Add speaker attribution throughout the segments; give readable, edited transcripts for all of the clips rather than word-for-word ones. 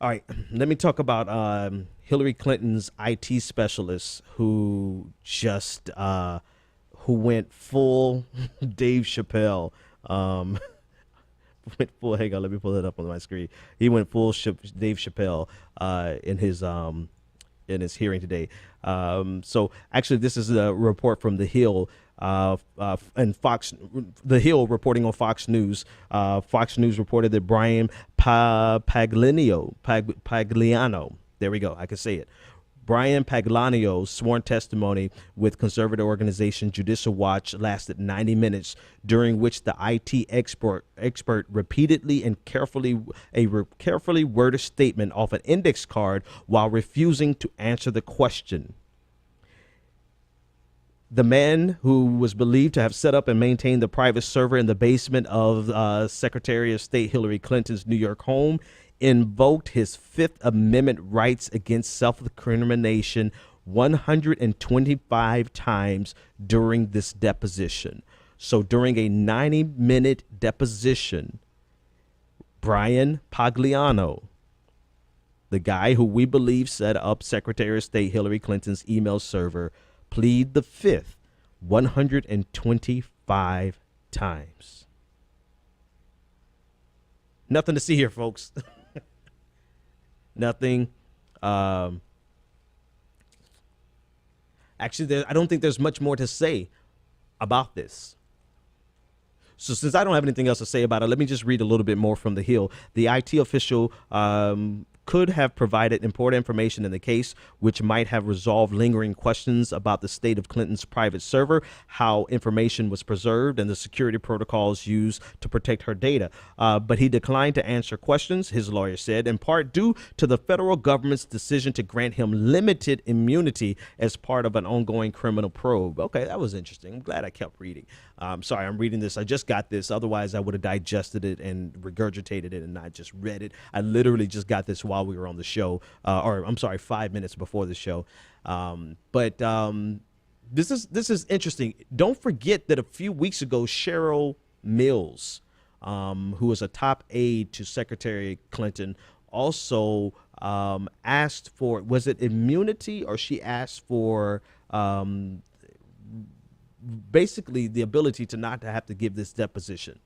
Speaker 1: All right, let me talk about Hillary Clinton's IT specialist who went full Dave Chappelle. Um, went full. Hang on, let me pull it up on my screen. He went full Dave Chappelle in his hearing today. So actually, this is a report from The Hill. And The Hill reporting on Fox News. Fox News reported that Bryan Pagliano, there we go, I can say it. Bryan Pagliano's sworn testimony with conservative organization Judicial Watch lasted 90 minutes, during which the IT expert repeatedly and carefully worded statement off an index card while refusing to answer the question. The man, who was believed to have set up and maintained the private server in the basement of Secretary of State Hillary Clinton's New York home, invoked his Fifth Amendment rights against self-incrimination 125 times during this deposition. So during a 90-minute deposition, Bryan Pagliano, the guy who we believe set up Secretary of State Hillary Clinton's email server, plead the fifth 125 times. Nothing to see here, folks. Nothing. Actually, I don't think there's much more to say about this. So since I don't have anything else to say about it, let me just read a little bit more from The Hill. The IT official could have provided important information in the case, which might have resolved lingering questions about the state of Clinton's private server, how information was preserved, and the security protocols used to protect her data. But he declined to answer questions, his lawyer said, in part due to the federal government's decision to grant him limited immunity as part of an ongoing criminal probe. Okay, that was interesting. I'm glad I kept reading. Sorry, I'm reading this. I just got this. Otherwise, I would have digested it and regurgitated it and not just read it. I literally just got this while we were on the show, or I'm sorry, 5 minutes before the show. But this is interesting. Don't forget that a few weeks ago, Cheryl Mills, who was a top aide to Secretary Clinton, also asked for, was it immunity, or she asked for basically the ability to not to have to give this deposition.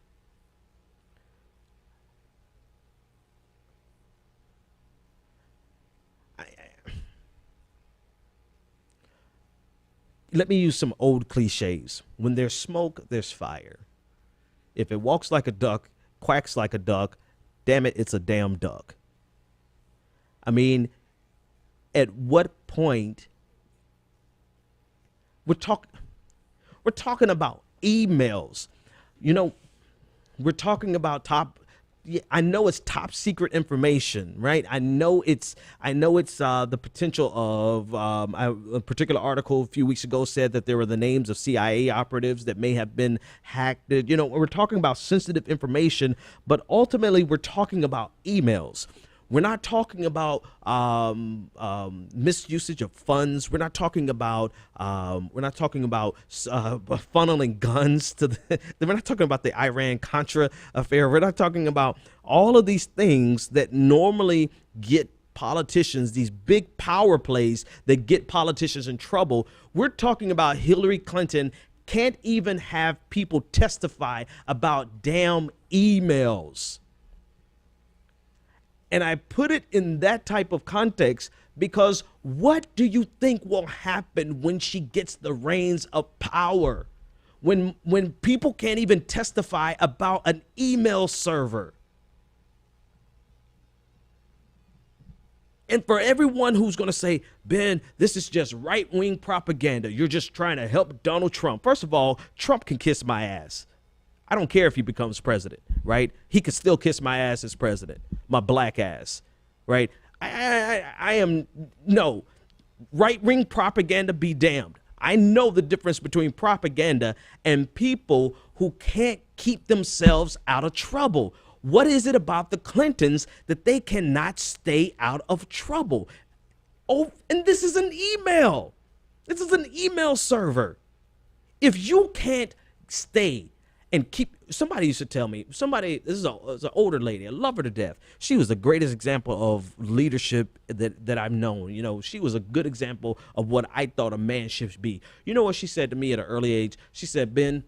Speaker 1: Let me use some old cliches. When there's smoke, there's fire. If it walks like a duck, quacks like a duck, damn it, it's a damn duck. I mean, at what point we're talking about emails, we're talking about I know it's top secret information, right? I know it's the potential of a particular article a few weeks ago said that there were the names of CIA operatives that may have been hacked. We're talking about sensitive information, but ultimately we're talking about emails. We're not talking about misusage of funds. We're not talking about funneling guns to the. We're not talking about the Iran-Contra affair. We're not talking about all of these things that normally get politicians, these big power plays that get politicians in trouble. We're talking about Hillary Clinton can't even have people testify about damn emails. And I put it in that type of context because what do you think will happen when she gets the reins of power? When people can't even testify about an email server? And for everyone who's going to say, Ben, this is just right-wing propaganda. You're just trying to help Donald Trump. First of all, Trump can kiss my ass. I don't care if he becomes president, right? He could still kiss my ass as president, my black ass, right? I am, no, right-wing propaganda be damned. I know the difference between propaganda and people who can't keep themselves out of trouble. What is it about the Clintons that they cannot stay out of trouble? Oh, and this is an email. This is an email server. If you can't stay and keep, somebody used to tell me, this is an older lady, I love her to death. She was the greatest example of leadership that I've known. You know, she was a good example of what I thought a man should be. You know what she said to me at an early age? She said, Ben,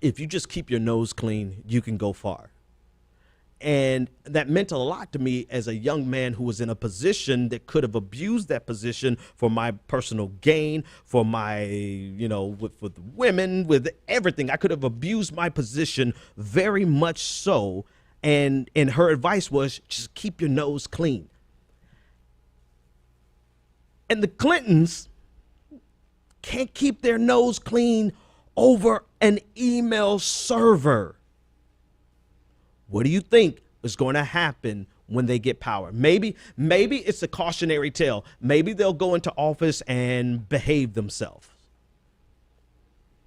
Speaker 1: if you just keep your nose clean, you can go far. And that meant a lot to me as a young man who was in a position that could have abused that position for my personal gain, for my, you know, with women, with everything. I could have abused my position very much so. And her advice was just keep your nose clean. And the Clintons can't keep their nose clean over an email server. What do you think is going to happen when they get power? Maybe it's a cautionary tale. Maybe they'll go into office and behave themselves.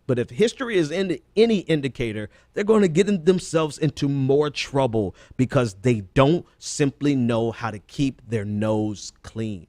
Speaker 1: But if history is any indicator, they're going to get themselves into more trouble because they don't simply know how to keep their nose clean.